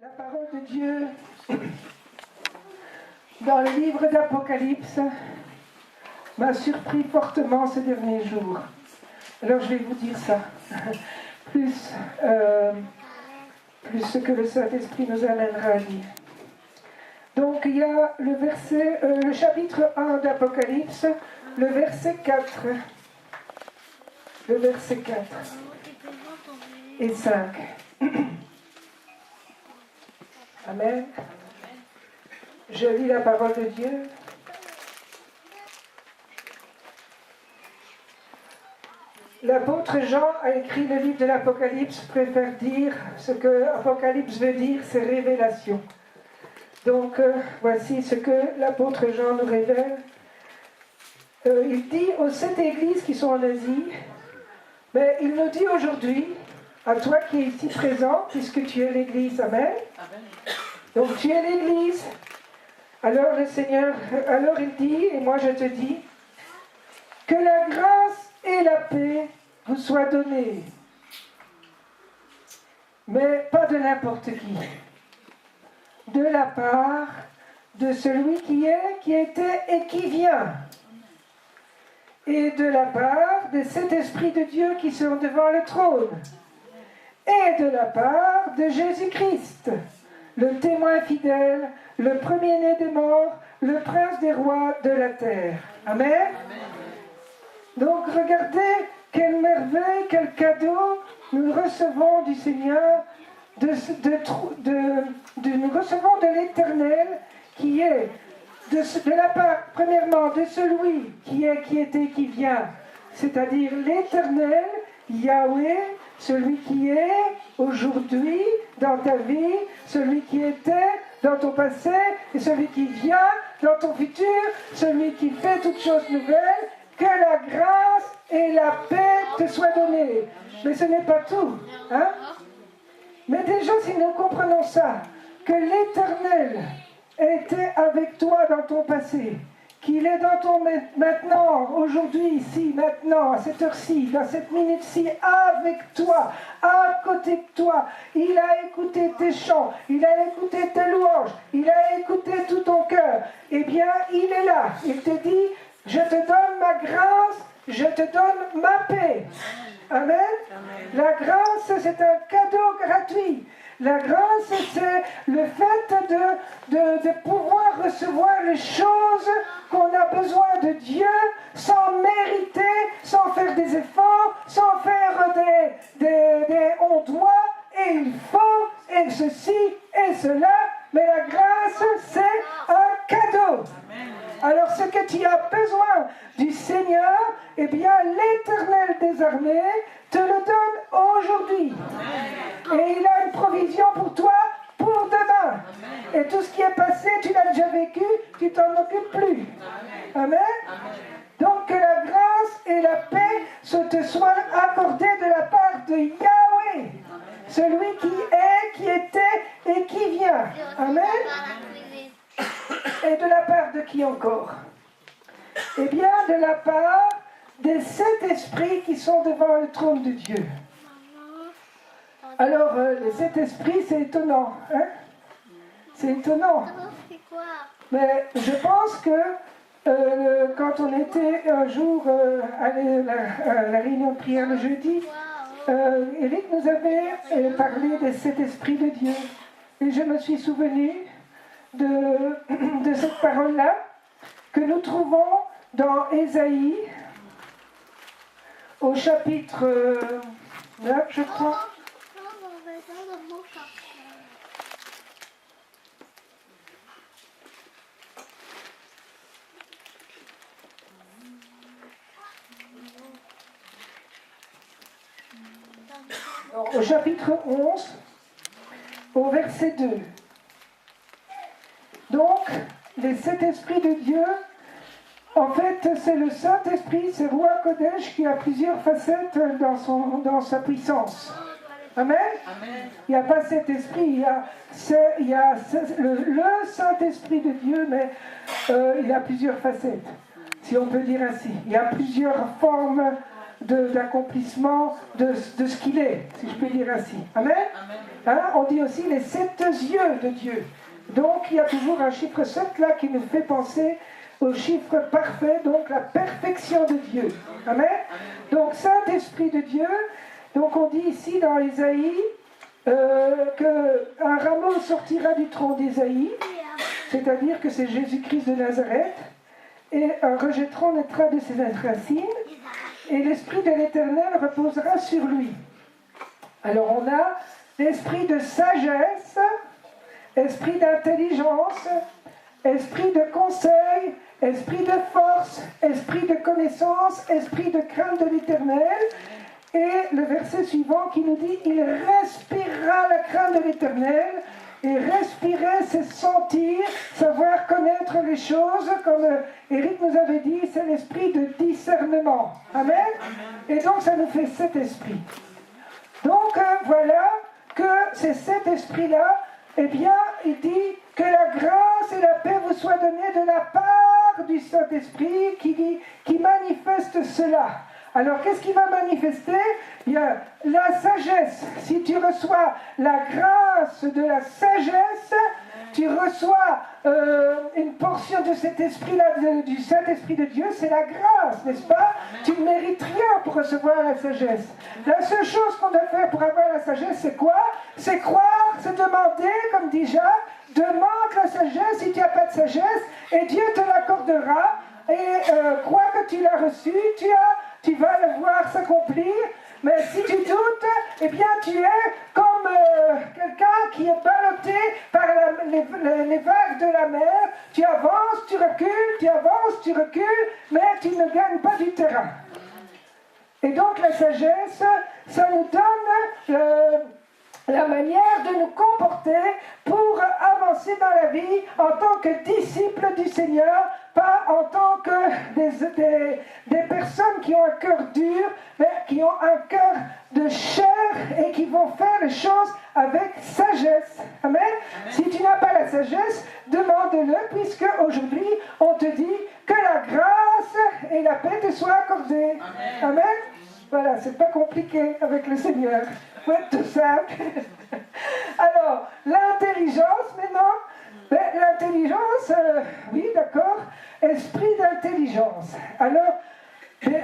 La parole de Dieu dans le livre d'Apocalypse m'a surpris fortement ces derniers jours. Alors je vais vous dire ça, plus ce que le Saint-Esprit nous amènera à dire. Donc il y a le chapitre 1 d'Apocalypse, le verset 4. Le verset 4 et 5. Amen. Je lis la parole de Dieu. L'apôtre Jean a écrit le livre de l'Apocalypse, préfère dire ce que Apocalypse veut dire, c'est révélation. Donc voici ce que l'apôtre Jean nous révèle. Il dit aux 7 églises qui sont en Asie, mais il nous dit aujourd'hui, à toi qui es ici présent, puisque tu es l'église, amen. Donc tu es l'église. Alors le Seigneur, alors il dit, et moi je te dis, que la grâce et la paix vous soient données, mais pas de n'importe qui, de la part de celui qui est, qui était et qui vient, et de la part de cet Esprit de Dieu qui sont devant le trône, et de la part de Jésus-Christ, le témoin fidèle, le premier-né des morts, le prince des rois de la terre. Amen. Amen. Donc regardez quelle merveille, quel cadeau nous recevons du Seigneur, nous recevons de l'Éternel qui est de la part, premièrement, de celui qui est, qui était, qui vient, c'est-à-dire l'Éternel, Yahweh, celui qui est aujourd'hui dans ta vie, celui qui était dans ton passé, et celui qui vient dans ton futur, celui qui fait toutes choses nouvelles, que la grâce et la paix te soient données. Mais ce n'est pas tout. Hein? Mais déjà, si nous comprenons ça, que l'Éternel était avec toi dans ton passé, qu'il est dans ton maintenant, aujourd'hui, ici, maintenant, à cette heure-ci, dans cette minute-ci, avec toi, à côté de toi. Il a écouté tes chants, il a écouté tes louanges, il a écouté tout ton cœur. Eh bien, il est là. Il te dit, je te donne ma grâce, je te donne ma paix. Amen. Amen. La grâce, c'est un cadeau gratuit. La grâce, c'est le fait de pouvoir recevoir les choses qu'on a besoin de Dieu sans mériter, sans faire des efforts, sans faire on doit, et il faut, et ceci, et cela. Mais la grâce, c'est un cadeau. Alors ce que tu as besoin du Seigneur, eh bien l'Éternel des armées te le donne aujourd'hui. Et il a une provision pour toi pour demain. Et tout ce qui est passé, tu l'as déjà vécu, tu t'en occupes plus. Amen. Donc que la grâce et la paix te soient accordées de la part de Yahweh, celui qui est, qui était et qui vient. Amen. Et de la part de qui encore? Eh bien, de la part des 7 esprits qui sont devant le trône de Dieu. Alors, les 7 esprits, c'est étonnant. Hein? C'est étonnant. Mais je pense que quand on était un jour allé à la réunion de prière le jeudi, Eric nous avait parlé des 7 esprits de Dieu. Et je me suis souvenu de cette parole-là que nous trouvons dans Ésaïe au chapitre 9, je crois. Au chapitre 11, au verset 2. Donc, les 7 esprits de Dieu, en fait, c'est le Saint-Esprit, c'est Roi Kodesh qui a plusieurs facettes dans sa puissance. Amen. Amen. Il n'y a pas cet esprit, il y a le Saint-Esprit de Dieu, mais il a plusieurs facettes, si on peut dire ainsi. Il y a plusieurs formes d'accomplissement de ce qu'il est, si je peux dire ainsi. Amen. Hein, on dit aussi les 7 yeux de Dieu. Donc il y a toujours un chiffre 7 là qui nous fait penser au chiffre parfait, donc la perfection de Dieu. Amen. Donc Saint-Esprit de Dieu, donc on dit ici dans Ésaïe qu'un rameau sortira du tronc d'Ésaïe, c'est-à-dire que c'est Jésus-Christ de Nazareth, et un rejeton naîtra de ses racines, et l'Esprit de l'Éternel reposera sur lui. Alors on a l'esprit de sagesse, esprit d'intelligence, esprit de conseil, esprit de force, esprit de connaissance, esprit de crainte de l'Éternel. Et le verset suivant qui nous dit « Il respirera la crainte de l'Éternel ». Et respirer, c'est sentir, savoir connaître les choses, comme Éric nous avait dit, c'est l'esprit de discernement. Amen. Et donc ça nous fait cet esprit. Donc voilà que c'est cet esprit-là, eh bien, il dit que la grâce et la paix vous soient données de la part du Saint-Esprit qui manifeste cela. Alors, qu'est-ce qui va manifester? Il y a la sagesse. Si tu reçois la grâce de la sagesse, tu reçois une portion de cet esprit-là, du Saint-Esprit de Dieu, c'est la grâce, n'est-ce pas? Tu ne mérites rien pour recevoir la sagesse. La seule chose qu'on doit faire pour avoir la sagesse, c'est quoi? C'est croire, c'est demander, comme dit Jacques, demande la sagesse si tu n'as pas de sagesse, et Dieu te l'accordera, et crois que tu l'as reçu, tu vas le voir s'accomplir, mais si tu doutes, eh bien tu es comme quelqu'un qui est ballotté par les vagues de la mer. Tu avances, tu recules, tu avances, tu recules, mais tu ne gagnes pas du terrain. Et donc la sagesse, ça nous donne la manière de nous comporter pour avancer dans la vie en tant que disciples du Seigneur, pas en tant que des personnes qui ont un cœur dur, mais qui ont un cœur de chair et qui vont faire les choses avec sagesse. Amen. Si tu n'as pas la sagesse, demande-le, puisque aujourd'hui on te dit que la grâce et la paix te soient accordées. Amen. Voilà, c'est pas compliqué avec le Seigneur. Faut être tout simple. Alors, l'intelligence maintenant. L'intelligence, oui, d'accord. Esprit d'intelligence. Alors,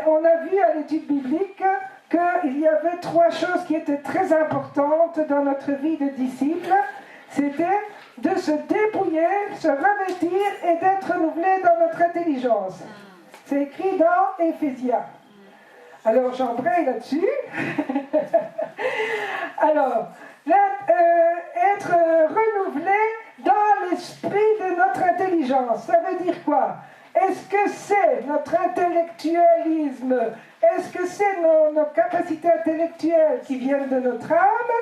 on a vu à l'étude biblique qu'il y avait 3 choses qui étaient très importantes dans notre vie de disciple. C'était de se dépouiller, se revêtir et d'être renouvelé dans notre intelligence. C'est écrit dans Éphésiens. Alors, j'embraye là-dessus. Alors, être renouvelé dans l'esprit de notre intelligence, ça veut dire quoi? Est-ce que c'est notre intellectualisme? Est-ce que c'est nos capacités intellectuelles qui viennent de notre âme?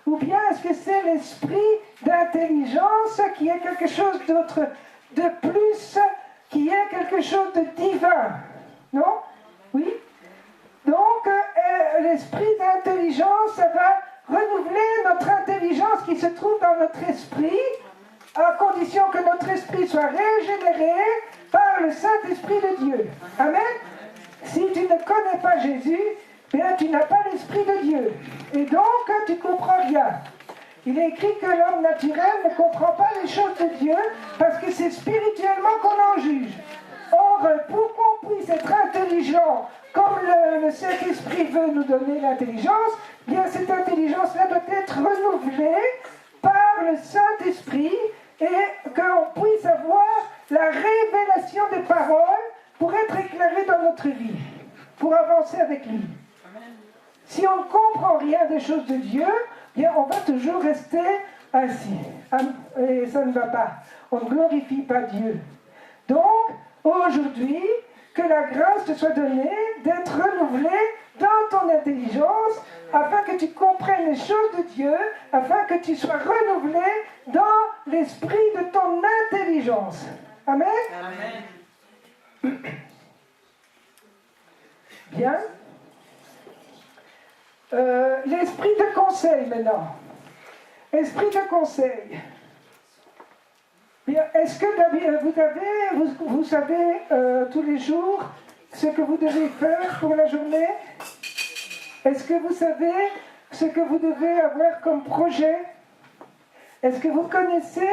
Ou bien est-ce que c'est l'esprit d'intelligence qui est quelque chose d'autre, de plus, qui est quelque chose de divin? Non? Oui? Donc, l'esprit d'intelligence, ça va renouveler notre intelligence qui se trouve dans notre esprit, à condition que notre esprit soit régénéré par le Saint-Esprit de Dieu. Amen. Si tu ne connais pas Jésus, bien, tu n'as pas l'Esprit de Dieu. Et donc, tu ne comprends rien. Il est écrit que l'homme naturel ne comprend pas les choses de Dieu parce que c'est spirituellement qu'on en juge. Or, pour qu'on puisse être intelligent, comme le Saint-Esprit veut nous donner l'intelligence, bien cette intelligence-là doit être renouvelée par le Saint-Esprit et qu'on puisse avoir la révélation des paroles pour être éclairé dans notre vie, pour avancer avec lui. Si on ne comprend rien des choses de Dieu, bien on va toujours rester assis. Et ça ne va pas. On ne glorifie pas Dieu. Donc, aujourd'hui, que la grâce te soit donnée d'être renouvelé dans ton intelligence, afin que tu comprennes les choses de Dieu, afin que tu sois renouvelé dans l'esprit de ton intelligence. Amen. Amen. Bien. L'esprit de conseil maintenant. Esprit de conseil. Bien, est-ce que vous savez tous les jours ce que vous devez faire pour la journée? Est-ce que vous savez ce que vous devez avoir comme projet? Est-ce que vous connaissez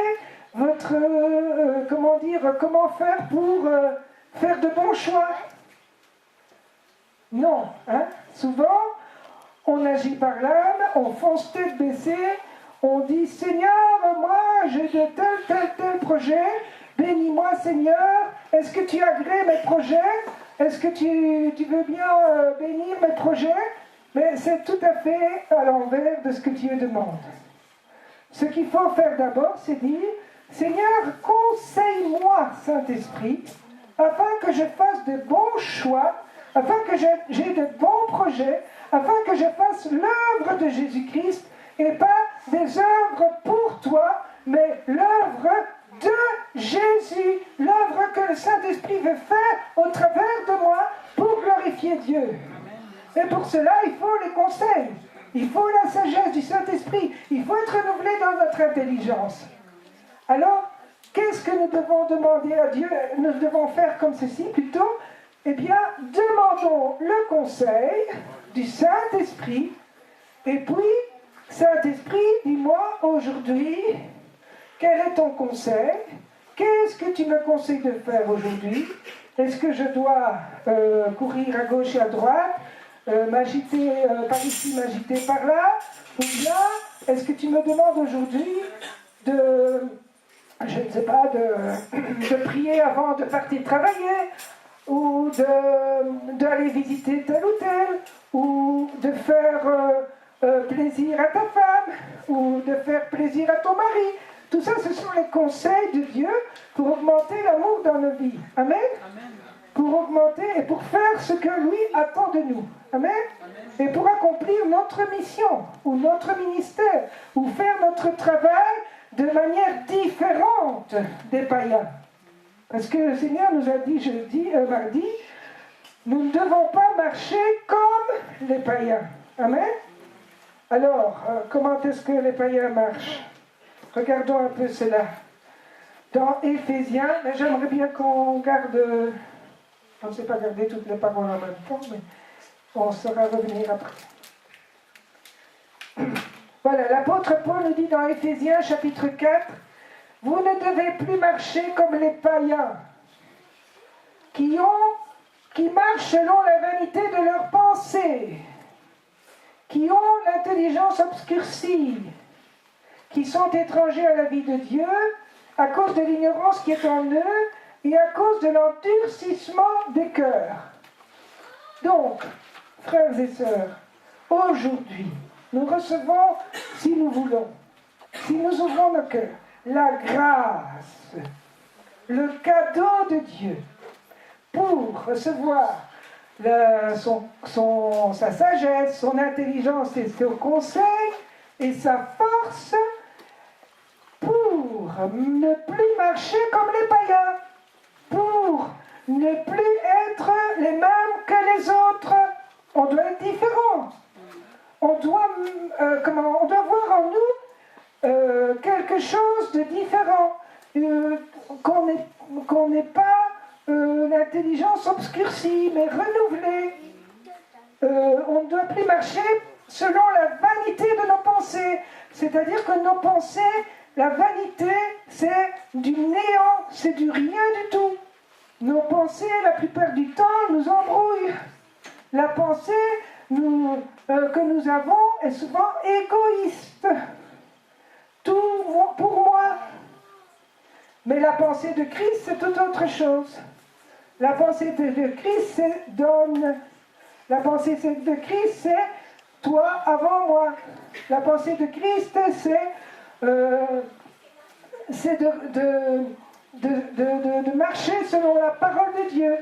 votre, comment faire pour faire de bons choix? Non, hein? Souvent, on agit par l'âme, on fonce tête baissée, on dit Seigneur, moi j'ai de tel projet, bénis-moi Seigneur, est-ce que tu agrées mes projets? Est-ce que tu veux bien bénir mes projets? Mais c'est tout à fait à l'envers de ce que Dieu demande. Ce qu'il faut faire d'abord, c'est dire Seigneur, conseille-moi, Saint-Esprit, afin que je fasse de bons choix, afin que j'ai de bons projets, afin que je fasse l'œuvre de Jésus-Christ, et pas des œuvres pour toi, mais l'œuvre de Jésus, l'œuvre que le Saint-Esprit veut faire au travers de moi pour glorifier Dieu. Et pour cela, il faut les conseils, il faut la sagesse du Saint-Esprit, il faut être renouvelé dans notre intelligence. Alors, qu'est-ce que nous devons demander à Dieu? Nous devons faire comme ceci plutôt. Eh bien, demandons le conseil du Saint-Esprit. Et puis, Saint-Esprit, dis-moi aujourd'hui, quel est ton conseil? Qu'est-ce que tu me conseilles de faire aujourd'hui? Est-ce que je dois courir à gauche et à droite, m'agiter par ici, m'agiter par là? Ou bien, est-ce que tu me demandes aujourd'hui je ne sais pas, de prier avant de partir travailler, ou d'aller visiter tel ou tel, ou de faire plaisir à ta femme, ou de faire plaisir à ton mari. Tout ça, ce sont les conseils de Dieu pour augmenter l'amour dans nos vies. Amen? Amen. Pour augmenter et pour faire ce que lui attend de nous. Amen? Amen. Et pour accomplir notre mission, ou notre ministère, ou faire notre travail de manière différente des païens. Parce que le Seigneur nous a dit mardi, nous ne devons pas marcher comme les païens. Amen? Alors, comment est-ce que les païens marchent? Regardons un peu cela. Dans Éphésiens, mais j'aimerais bien qu'on garde, on ne sait pas garder toutes les paroles en même temps, mais on saura revenir après. Voilà, l'apôtre Paul nous dit dans Éphésiens chapitre 4, « Vous ne devez plus marcher comme les païens, qui marchent selon la vanité de leurs pensées, qui ont l'intelligence obscurcie, qui sont étrangers à la vie de Dieu, à cause de l'ignorance qui est en eux, et à cause de l'endurcissement des cœurs. » Donc, frères et sœurs, aujourd'hui, nous recevons, si nous voulons, si nous ouvrons nos cœurs, la grâce, le cadeau de Dieu pour recevoir sa sagesse, son intelligence et son conseil et sa force pour ne plus marcher comme les païens, pour ne plus être les mêmes que les autres. On doit être différents. On doit voir en nous quelque chose de différent, qu'on n'ait pas l'intelligence obscurcie, mais renouvelée. On ne doit plus marcher selon la vanité de nos pensées, c'est-à-dire que nos pensées, la vanité, c'est du néant, c'est du rien du tout. Nos pensées, la plupart du temps, nous embrouillent. La pensée que nous avons est souvent égoïste. Tout pour moi. Mais la pensée de Christ, c'est tout autre chose. La pensée de Christ, c'est donne. La pensée de Christ, c'est toi avant moi. La pensée de Christ, c'est de marcher selon la parole de Dieu.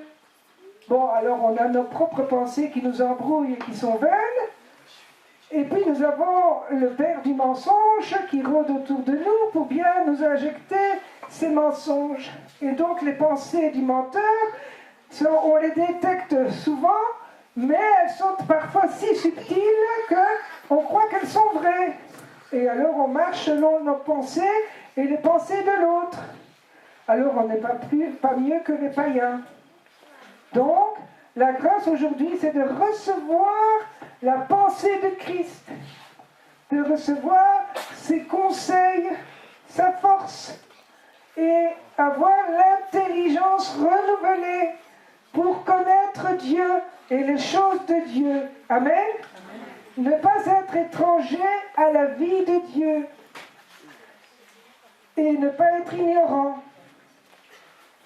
Bon, alors on a nos propres pensées qui nous embrouillent et qui sont vaines. Et puis nous avons le père du mensonge qui rôde autour de nous pour bien nous injecter ces mensonges. Et donc les pensées du menteur, on les détecte souvent, mais elles sont parfois si subtiles qu'on croit qu'elles sont vraies. Et alors on marche selon nos pensées et les pensées de l'autre. Alors on n'est pas mieux que les païens. Donc, La grâce aujourd'hui, c'est de recevoir la pensée de Christ, de recevoir ses conseils, sa force, et avoir l'intelligence renouvelée pour connaître Dieu et les choses de Dieu. Amen. Ne pas être étranger à la vie de Dieu et ne pas être ignorant.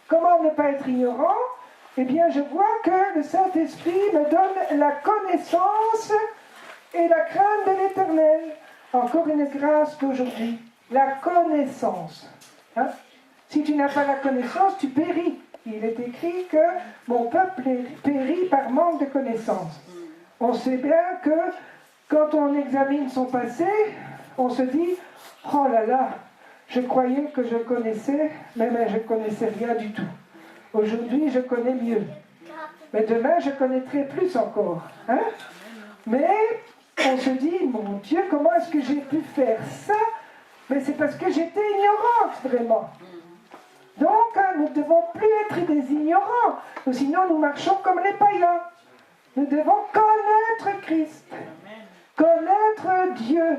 Comment ne pas être ignorant? Eh bien, je vois que le Saint-Esprit me donne la connaissance et la crainte de l'Éternel. Encore une grâce d'aujourd'hui. La connaissance. Hein? Si tu n'as pas la connaissance, tu péris. Il est écrit que mon peuple périt par manque de connaissance. On sait bien que quand on examine son passé, on se dit « Oh là là, je croyais que je connaissais, mais je ne connaissais rien du tout. Aujourd'hui, je connais mieux. Mais demain, je connaîtrai plus encore. Hein? » Mais on se dit « Mon Dieu, comment est-ce que j'ai pu faire ça ?» Mais c'est parce que j'étais ignorante, vraiment. Donc, nous ne devons plus être des ignorants, ou sinon nous marchons comme les païens. Nous devons connaître Christ, connaître Dieu.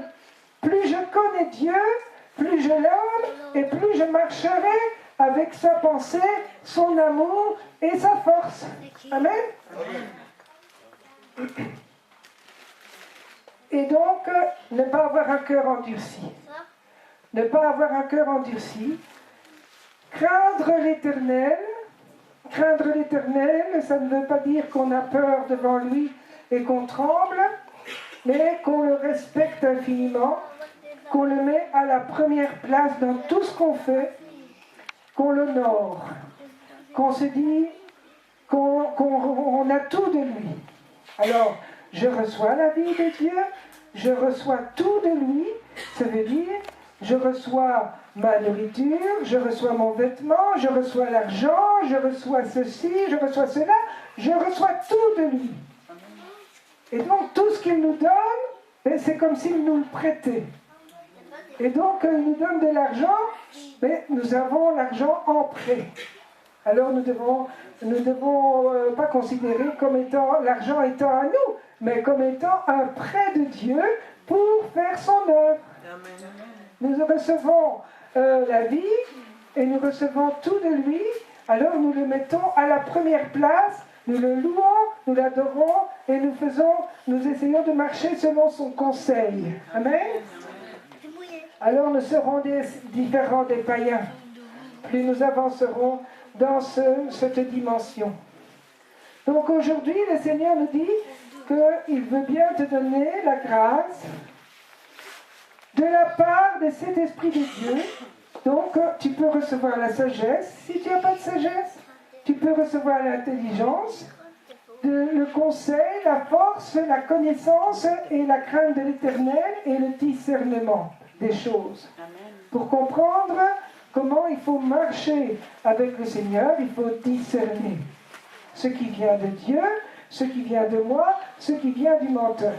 Plus je connais Dieu, plus je l'aime, et plus je marcherai avec sa pensée, son amour et sa force. Amen. Et donc, ne pas avoir un cœur endurci. Ne pas avoir un cœur endurci. Craindre l'Éternel, ça ne veut pas dire qu'on a peur devant lui et qu'on tremble, mais qu'on le respecte infiniment, qu'on le met à la première place dans tout ce qu'on fait, qu'on l'honore, qu'on se dit qu'on a tout de lui. Alors, je reçois la vie de Dieu, je reçois tout de lui, ça veut dire je reçois ma nourriture, je reçois mon vêtement, je reçois l'argent, je reçois ceci, je reçois cela, je reçois tout de lui. Et donc tout ce qu'il nous donne, c'est comme s'il nous le prêtait. Et donc il nous donne de l'argent, mais nous avons l'argent en prêt. Alors nous devons pas considérer comme étant l'argent étant à nous, mais comme étant un prêt de Dieu pour faire son œuvre. Nous recevons la vie et nous recevons tout de lui, alors nous le mettons à la première place, nous le louons, nous l'adorons et nous essayons de marcher selon son conseil. Amen. Alors nous serons différents des païens, plus nous avancerons dans cette dimension. Donc aujourd'hui, le Seigneur nous dit qu'il veut bien te donner la grâce de la part de cet Esprit de Dieu. Donc, tu peux recevoir la sagesse. Si tu n'as pas de sagesse, tu peux recevoir l'intelligence, le conseil, la force, la connaissance et la crainte de l'Éternel et le discernement des choses. Pour comprendre comment il faut marcher avec le Seigneur, il faut discerner ce qui vient de Dieu, ce qui vient de moi, ce qui vient du menteur.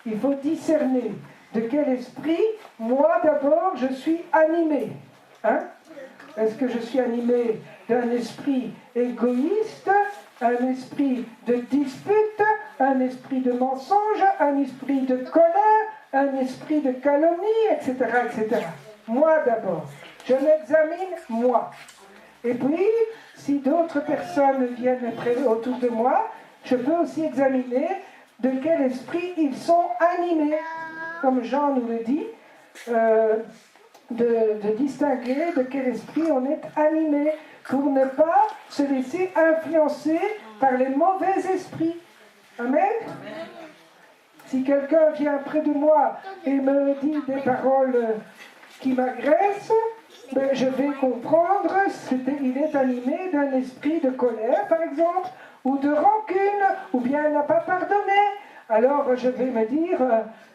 Il faut discerner de quel esprit, moi d'abord, je suis animé. Hein? Est-ce que je suis animé d'un esprit égoïste, un esprit de dispute, un esprit de mensonge, un esprit de colère, un esprit de calomnie, etc., etc. Moi d'abord. Je m'examine moi. Et puis, si d'autres personnes viennent autour de moi, je peux aussi examiner de quel esprit ils sont animés. Comme Jean nous le dit, de distinguer de quel esprit on est animé pour ne pas se laisser influencer par les mauvais esprits. Amen. Amen. Si quelqu'un vient près de moi et me dit des paroles qui m'agressent, ben je vais comprendre qu'il est animé d'un esprit de colère, par exemple, ou de rancune, ou bien il n'a pas pardonné. Alors je vais me dire,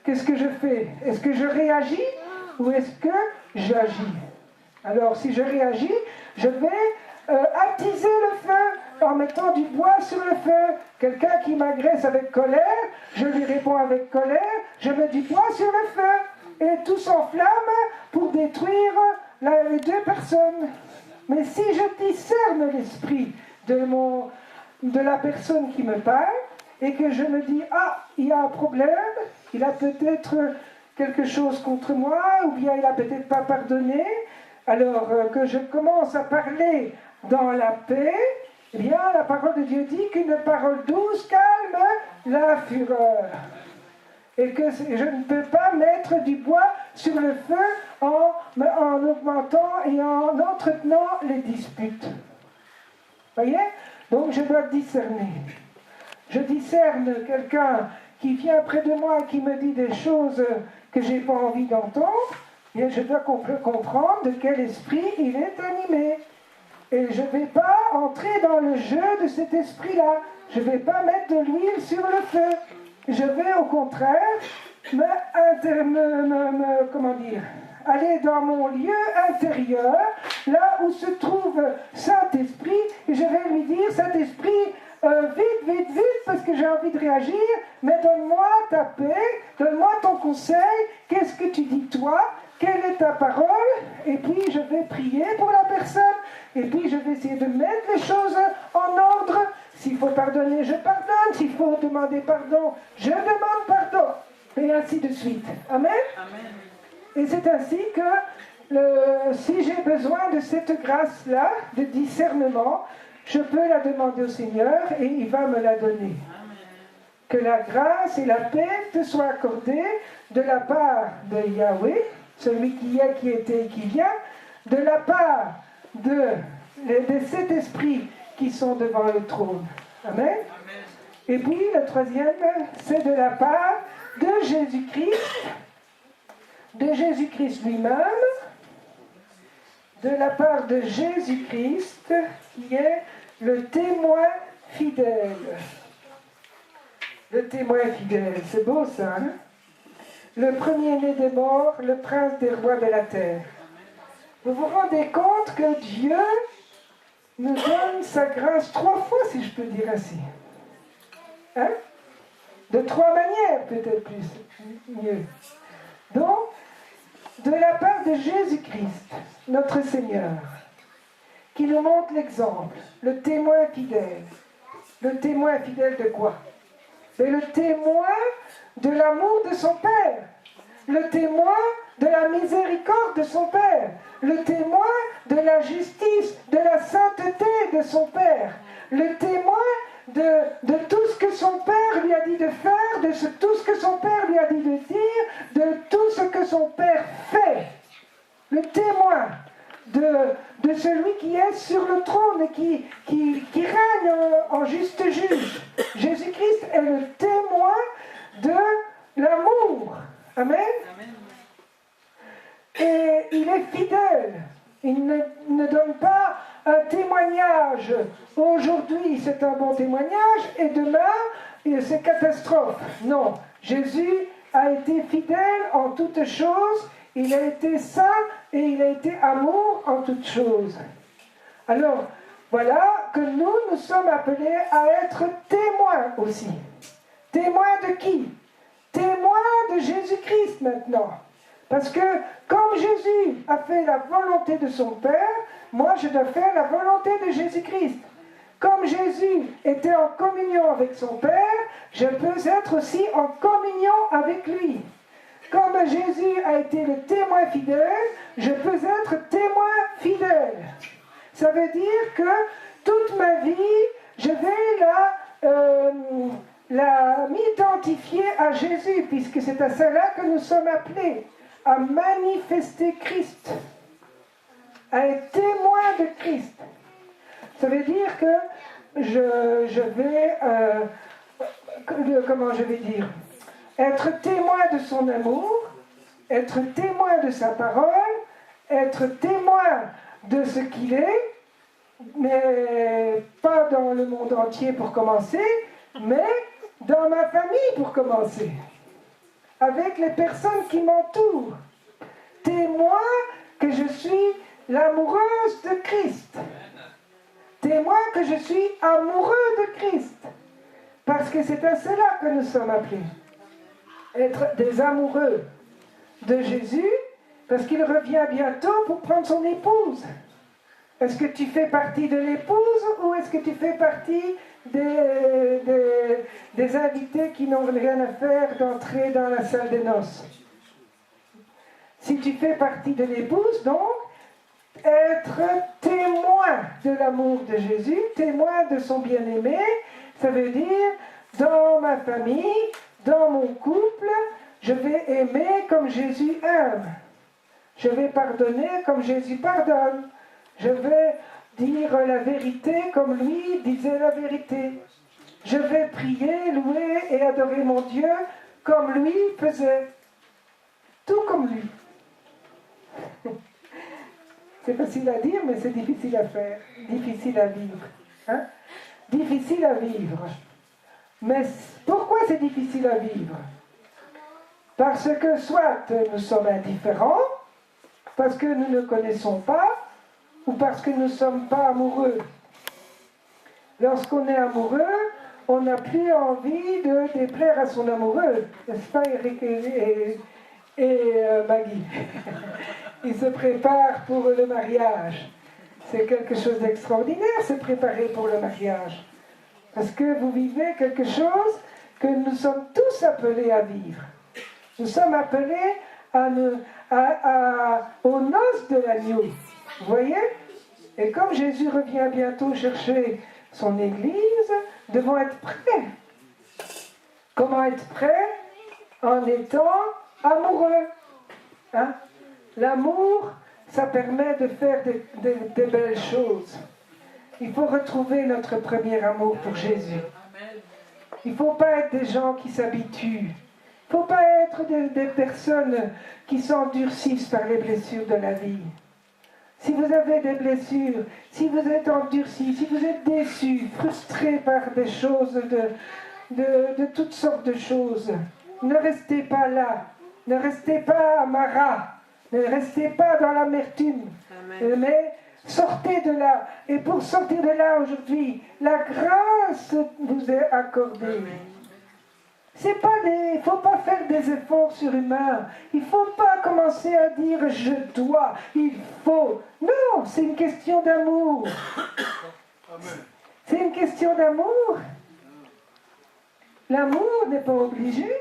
qu'est-ce que je fais? Est-ce que je réagis ou est-ce que j'agis? Alors si je réagis, je vais attiser le feu en mettant du bois sur le feu. Quelqu'un qui m'agresse avec colère, je lui réponds avec colère, je mets du bois sur le feu et tout s'enflamme pour détruire les deux personnes. Mais si je discerne l'esprit de de la personne qui me parle et que je me dis, ah, il y a un problème, il a peut-être quelque chose contre moi, ou bien il a peut-être pas pardonné, alors que je commence à parler dans la paix, eh bien, la parole de Dieu dit qu'une parole douce calme la fureur. Et que je ne peux pas mettre du bois sur le feu en augmentant et en entretenant les disputes. Voyez? Donc je dois discerner. Je discerne quelqu'un qui vient près de moi, qui me dit des choses que je n'ai pas envie d'entendre, et je dois comprendre de quel esprit il est animé. Et je ne vais pas entrer dans le jeu de cet esprit-là. Je ne vais pas mettre de l'huile sur le feu. Je vais au contraire aller dans mon lieu intérieur, là où se trouve Saint-Esprit, et je vais lui dire, Saint-Esprit, vite, parce que j'ai envie de réagir, mais donne-moi ta paix, donne-moi ton conseil, qu'est-ce que tu dis toi, quelle est ta parole, et puis je vais prier pour la personne, et puis je vais essayer de mettre les choses en ordre. S'il faut pardonner, je pardonne, s'il faut demander pardon, je demande pardon, et ainsi de suite. Amen? Amen. Et c'est ainsi que si j'ai besoin de cette grâce-là, de discernement, je peux la demander au Seigneur et il va me la donner. Amen. Que la grâce et la paix te soient accordées de la part de Yahweh, celui qui est, qui était et qui vient, de la part de cet esprit qui sont devant le trône. Amen. Amen. Et puis le troisième, c'est de la part de Jésus-Christ lui-même, de la part de Jésus-Christ qui est le témoin fidèle. Le témoin fidèle, c'est beau ça, hein? Le premier-né des morts, le prince des rois de la terre. Vous vous rendez compte que Dieu nous donne sa grâce 3 fois, si je peux dire ainsi. Hein? De 3 manières, peut-être mieux. Donc, de la part de Jésus-Christ, notre Seigneur, qui nous montre l'exemple, le témoin fidèle. Le témoin fidèle de quoi? C'est le témoin de l'amour de son Père, le témoin de la miséricorde de son Père, le témoin de la justice, de la sainteté de son Père, le témoin de tout ce que son Père lui a dit de faire, tout ce que son Père lui a dit de dire, de tout ce que son Père fait. Le témoin de celui qui est sur le trône et qui règne en juste juge. Jésus-Christ est le témoin de l'amour. Amen. Amen. Et il est fidèle. Il ne donne pas un témoignage. Aujourd'hui, c'est un bon témoignage et demain, c'est catastrophe. Non, Jésus a été fidèle en toutes choses. Il a été saint et il a été amour en toutes choses. Alors, voilà que nous sommes appelés à être témoins aussi. Témoins de qui? Témoins de Jésus-Christ maintenant. Parce que comme Jésus a fait la volonté de son Père, moi je dois faire la volonté de Jésus-Christ. Comme Jésus était en communion avec son Père, je peux être aussi en communion avec lui. Comme Jésus a été le témoin fidèle, je peux être témoin fidèle. Ça veut dire que toute ma vie, je vais m'identifier à Jésus, puisque c'est à cela que nous sommes appelés, à manifester Christ, à être témoin de Christ. Ça veut dire que je vais, comment je vais dire, être témoin de son amour, être témoin de sa parole, être témoin de ce qu'il est, mais pas dans le monde entier pour commencer, mais dans ma famille pour commencer, avec les personnes qui m'entourent. Témoin que je suis l'amoureuse de Christ. Témoin que je suis amoureux de Christ. Parce que c'est à cela que nous sommes appelés. Être des amoureux de Jésus, parce qu'il revient bientôt pour prendre son épouse. Est-ce que tu fais partie de l'épouse ou est-ce que tu fais partie des invités qui n'ont rien à faire d'entrer dans la salle des noces? Si tu fais partie de l'épouse, donc, être témoin de l'amour de Jésus, témoin de son bien-aimé, ça veut dire, dans ma famille, dans mon couple, je vais aimer comme Jésus aime. Je vais pardonner comme Jésus pardonne. Je vais dire la vérité comme lui disait la vérité. Je vais prier, louer et adorer mon Dieu comme lui faisait. Tout comme lui. C'est facile à dire, mais c'est difficile à faire. Difficile à vivre. Hein? Difficile à vivre. Mais pourquoi c'est difficile à vivre? Parce que soit nous sommes indifférents, parce que nous ne connaissons pas, ou parce que nous ne sommes pas amoureux. Lorsqu'on est amoureux, on n'a plus envie de déplaire à son amoureux. N'est-ce pas, Eric et Maggie? Ils se préparent pour le mariage. C'est quelque chose d'extraordinaire, se préparer pour le mariage. Parce que vous vivez quelque chose que nous sommes tous appelés à vivre. Nous sommes appelés aux noces de l'agneau. Vous voyez? Et comme Jésus revient bientôt chercher son Église, devons être prêts. Comment être prêts? En étant amoureux. Hein? L'amour, ça permet de faire de belles choses. Il faut retrouver notre premier amour pour Jésus. Il ne faut pas être des gens qui s'habituent. Il ne faut pas être des personnes qui s'endurcissent par les blessures de la vie. Si vous avez des blessures, si vous êtes endurcis, si vous êtes déçus, frustrés par des choses, de toutes sortes de choses, ne restez pas là. Ne restez pas à Mara. Ne restez pas dans l'amertume. Mais sortez de là. Et pour sortir de là aujourd'hui, la grâce vous est accordée. Il ne faut pas faire des efforts surhumains. Il ne faut pas commencer à dire « je dois »,« il faut ». Non, c'est une question d'amour. C'est une question d'amour. L'amour n'est pas obligé.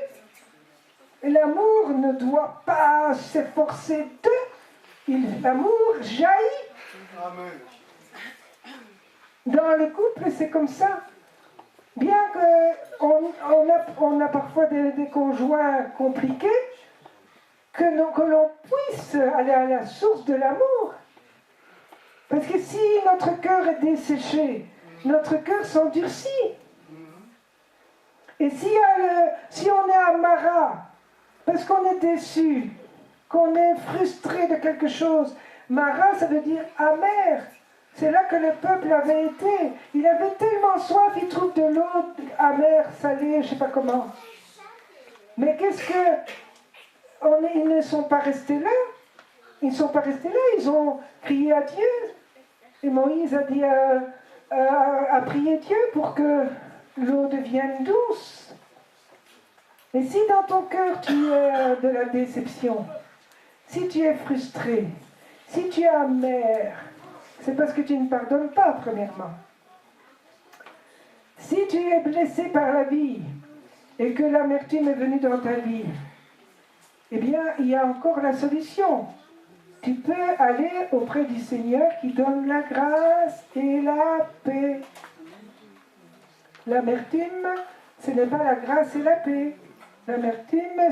L'amour ne doit pas s'efforcer de. L'amour jaillit. Dans le couple, c'est comme ça. Bien qu'on a parfois des conjoints compliqués, que l'on puisse aller à la source de l'amour. Parce que si notre cœur est desséché, notre cœur s'endurcit. Et si on est à Mara, parce qu'on est déçu, qu'on est frustré de quelque chose, Mara, ça veut dire amer. C'est là que le peuple avait été. Il avait tellement soif, il trouve de l'eau amère, salée, je ne sais pas comment. Mais qu'est-ce que... Ils ne sont pas restés là. Ils ne sont pas restés là, ils ont crié à Dieu. Et Moïse a dit à prier Dieu pour que l'eau devienne douce. Et si dans ton cœur tu as de la déception, si tu es frustré, si tu es amer, c'est parce que tu ne pardonnes pas, premièrement. Si tu es blessé par la vie et que l'amertume est venue dans ta vie, eh bien, il y a encore la solution. Tu peux aller auprès du Seigneur qui donne la grâce et la paix. L'amertume, ce n'est pas la grâce et la paix. L'amertume,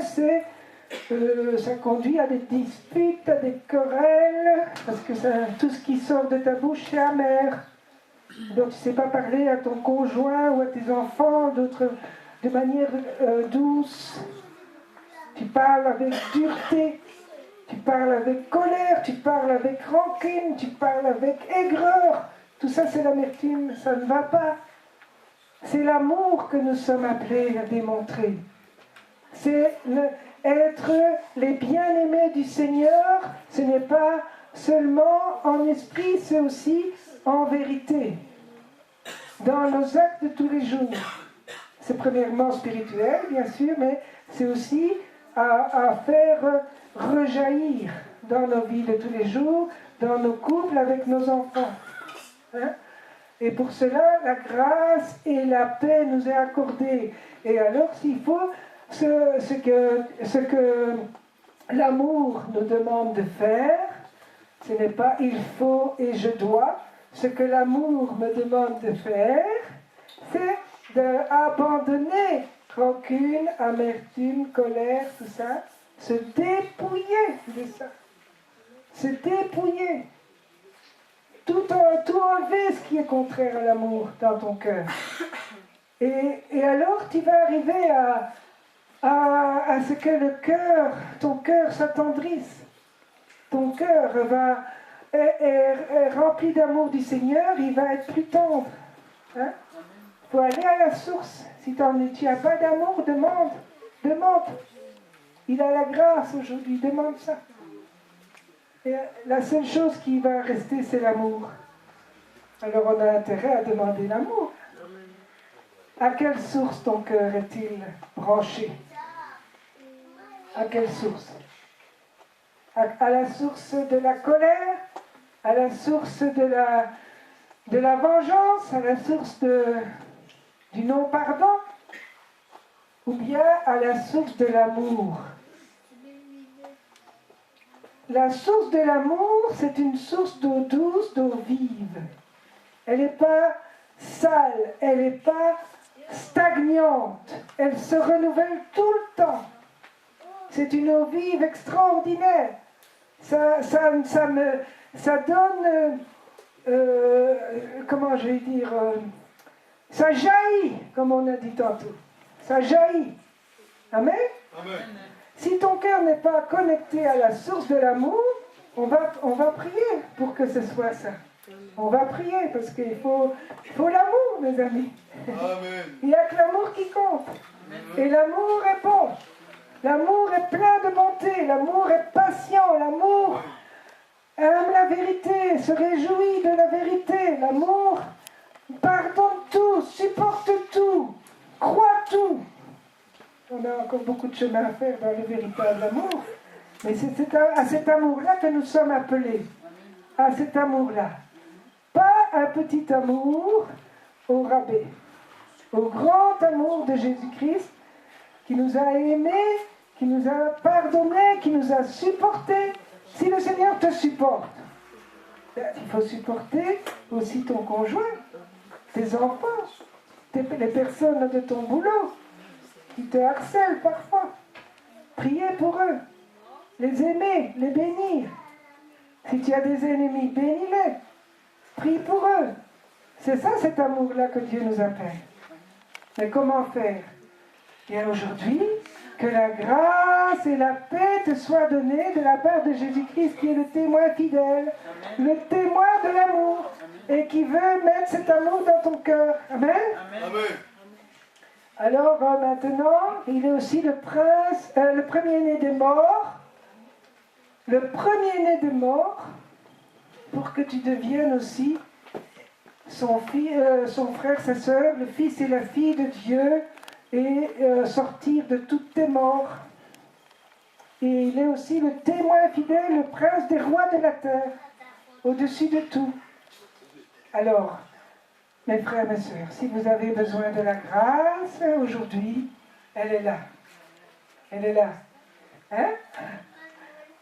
ça conduit à des disputes, à des querelles, parce que tout ce qui sort de ta bouche, c'est amer. Donc tu ne sais pas parler à ton conjoint ou à tes enfants de manière douce. Tu parles avec dureté, tu parles avec colère, tu parles avec rancune, tu parles avec aigreur. Tout ça, c'est l'amertume, ça ne va pas. C'est l'amour que nous sommes appelés à démontrer. C'est être les bien-aimés du Seigneur, ce n'est pas seulement en esprit, c'est aussi en vérité. Dans nos actes de tous les jours. C'est premièrement spirituel, bien sûr, mais c'est aussi à faire rejaillir dans nos vies de tous les jours dans nos couples, avec nos enfants. Hein? Et pour cela, la grâce et la paix nous est accordée. Et alors, s'il faut, ce que l'amour nous demande de faire, ce n'est pas il faut et je dois. Ce que l'amour me demande de faire, c'est d'abandonner rancune, amertume, colère, tout ça, se dépouiller de ça. Se dépouiller. Tout enlever ce qui est contraire à l'amour dans ton cœur. Et alors tu vas arriver à ce que ton cœur s'attendrisse. Ton cœur est rempli d'amour du Seigneur, il va être plus tendre. Hein? Faut aller à la source. Si tu n'as pas d'amour, demande. Il a la grâce aujourd'hui, demande ça. Et la seule chose qui va rester, c'est l'amour. Alors on a intérêt à demander l'amour. À quelle source ton cœur est-il branché? À quelle source? À la source de la colère? À la source de la vengeance? À la source du non-pardon? Ou bien à la source de l'amour? La source de l'amour, c'est une source d'eau douce, d'eau vive. Elle n'est pas sale, elle n'est pas stagnante. Elle se renouvelle tout le temps. C'est une eau vive extraordinaire. Ça donne, comment je vais dire, ça jaillit, comme on a dit tantôt. Ça jaillit. Amen? Amen. Si ton cœur n'est pas connecté à la source de l'amour, on va prier pour que ce soit ça. On va prier parce qu'il faut l'amour, mes amis. Amen. Il n'y a que l'amour qui compte. Amen. Et l'amour est bon. L'amour est plein de bonté. L'amour est patient. L'amour aime la vérité, se réjouit de la vérité. L'amour pardonne tout, supporte tout, croit tout. On a encore beaucoup de chemin à faire dans le véritable amour. Mais c'est à cet amour-là que nous sommes appelés. À cet amour-là. Pas un petit amour au rabais. Au grand amour de Jésus-Christ qui nous a aimés, qui nous a pardonnés, qui nous a supportés. Si le Seigneur te supporte, il faut supporter aussi ton conjoint, tes enfants, les personnes de ton boulot qui te harcèlent parfois. Priez pour eux. Les aimer, les bénir. Si tu as des ennemis, bénis-les. Prie pour eux. C'est ça cet amour-là que Dieu nous appelle. Mais comment faire? Et aujourd'hui, que la grâce et la paix te soient données de la part de Jésus-Christ qui est le témoin fidèle, le témoin de l'amour, et qui veut mettre cet amour dans ton cœur. Amen. Amen. Alors maintenant, il est aussi le premier-né des morts. Le premier-né des morts, pour que tu deviennes aussi son frère, sa sœur, le fils et la fille de Dieu, et sortir de toutes tes morts. Et il est aussi le témoin fidèle, le prince des rois de la terre, au-dessus de tout. Alors, mes frères, mes sœurs, si vous avez besoin de la grâce aujourd'hui, elle est là. Elle est là. Hein?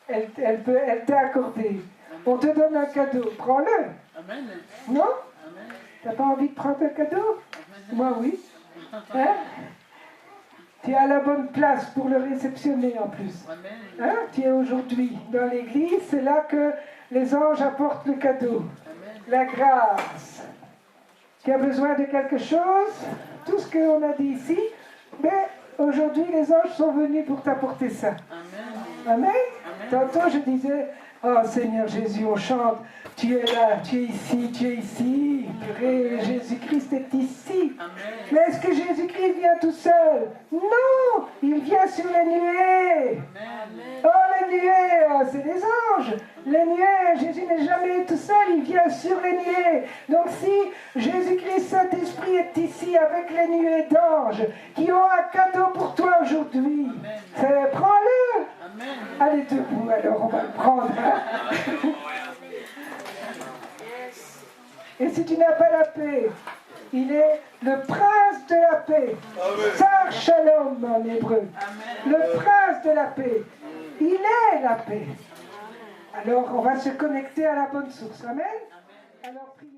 Elle t'est accordée. On te donne un cadeau. Prends-le. Amen. Non? Tu n'as pas envie de prendre un cadeau? Moi, oui. Hein? Tu es à la bonne place pour le réceptionner en plus. Hein? Tu es aujourd'hui dans l'église, c'est là que les anges apportent le cadeau. La grâce. Tu as besoin de quelque chose, tout ce qu'on a dit ici, mais aujourd'hui les anges sont venus pour t'apporter ça. Amen. Tantôt je disais, oh Seigneur Jésus, on chante, tu es là, tu es ici, purée, Jésus-Christ est ici. Amen. Mais est-ce que Jésus-Christ vient tout seul? Non, il vient sur les nuées. Amen. Oh les nuées, c'est les anges. Les nuées, Jésus n'est jamais tout seul, il vient sur les nuées. Donc si Jésus-Christ Saint-Esprit est ici avec les nuées d'anges qui ont un cadeau pour toi aujourd'hui, prends-le. Allez debout, alors on va le prendre. Et si tu n'as pas la paix, il est le prince de la paix. Sar Shalom en hébreu. Le prince de la paix. Il est la paix. Alors on va se connecter à la bonne source. Amen. Alors, priez.